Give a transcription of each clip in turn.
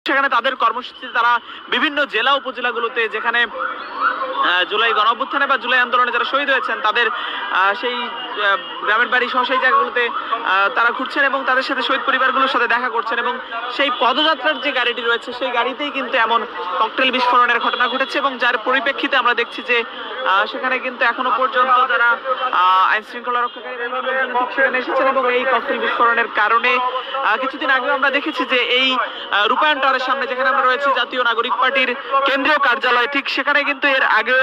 সেখানে তাদের কর্মসূচিতে তারা বিভিন্ন জেলা উপজেলাগুলোতে যেখানে জুলাই গণঅভ্যুত্থানে বা জুলাই আন্দোলনে যারা শহীদ হয়েছেন তাদের সেই গ্রামের বাড়ি সহ সেই জায়গাগুলোতে তারা ঘুরছেন এবং তাদের সাথে শহীদ পরিবারগুলোর সাথে দেখা করছেন এবং সেই পদযাত্রার যে গাড়িটি রয়েছে সেই গাড়িতেই কিন্তু এমন ককটেল বিস্ফোরণের ঘটনা ঘটেছে এবং যার পরিপ্রেক্ষিতে আমরা দেখছি যে সেখানে কিন্তু এখনো পর্যন্ত যারা আইন শৃঙ্খলা রক্ষাকারী সেখানে এসেছেন এবং এই ককটেল বিস্ফোরণের কারণে কিছুদিন আগে আমরা দেখেছি যে এই রূপায়ণ টাওয়ারের সামনে যেখানে আমরা রয়েছি জাতীয় নাগরিক পার্টির কেন্দ্রীয় কার্যালয়, ঠিক সেখানে কিন্তু এর আগেও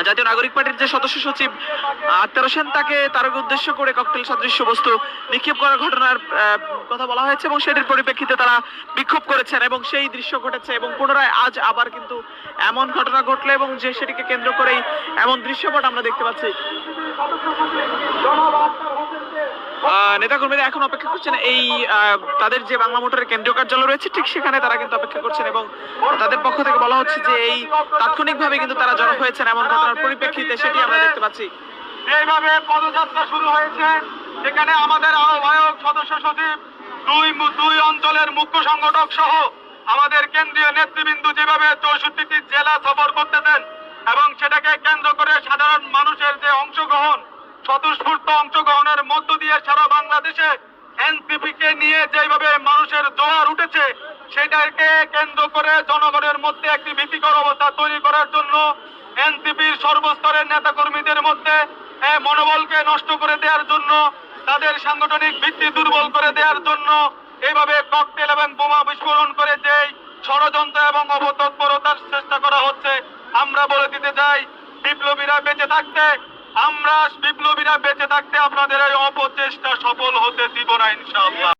জাতীয় নাগরিক পার্টির যে সদস্য সচিব আক্তার হোসেন তার উদ্দেশ্য করে ককটেল সদৃশ্য বস্তু নিক্ষেপ করার ঘটনার কথা বলা হয়েছে এবং সেটির পরিপ্রেক্ষিতে তারা বিক্ষোভ করেছেন এবং সেই দৃশ্য ঘটেছে এবং পুনরায় আজ আবার কিন্তু এমন ঘটনা ঘটলো এবং যে সেটিকে কেন্দ্র করেই এমন দৃশ্যপট আমরা দেখতে পাচ্ছি। নেতাকর্মীরা এখন অপেক্ষা করছেন এই তাদের যে বাংলা মোটরের কেন্দ্রীয় কার্যালয় রয়েছে ঠিক সেখানে তারা কিন্তু অপেক্ষা করছেন এবং তাদের পক্ষ থেকে বলা হচ্ছে যে এই তাৎক্ষণিকভাবে কিন্তু তারা জড়ো হয়েছেন এমন ঘটনার পরিপ্রেক্ষিতে সেটি আমরা দেখতে পাচ্ছি। এইভাবে পদযাত্রা শুরু হয়েছে, সেখানে আমাদের আহ্বায়ক সদস্য সচিব দুই অঞ্চলের মুখ্য সংগঠক সহ আমাদের কেন্দ্রীয় নেতৃবৃন্দ যেভাবে 64টি জেলা সফর করতেছেন এবং সেটাকে কেন্দ্র করে সাধারণ মানুষের যে অংশগ্রহণ, স্বতঃস্ফূর্ত অংশগ্রহণের মধ্য দিয়ে সারা বাংলাদেশে এনসিপি কে নিয়ে যেভাবে মানুষের জোয়ার উঠেছে সেটাকে কেন্দ্র করে জনগণের মধ্যে একটি ভীতিকর অবস্থা তৈরি করার জন্য এনসিপির সর্বস্তরের নেতাকর্মীদের মধ্যে মনোবলকে নষ্ট করে দেওয়ার জন্য, তাদের সাংগঠনিক ভিত্তি দুর্বল করে দেওয়ার জন্য এইভাবে ককটেল এবং বোমা বিস্ফোরণ করে যে ষড়যন্ত্র এবং অপতৎপরতার চেষ্টা করা হচ্ছে, আমরা বলে দিতে চাই বিপ্লবীরা বেঁচে থাকতে আপনাদের এই অপচেষ্টা সফল হতে দিব না ইনশাআল্লাহ।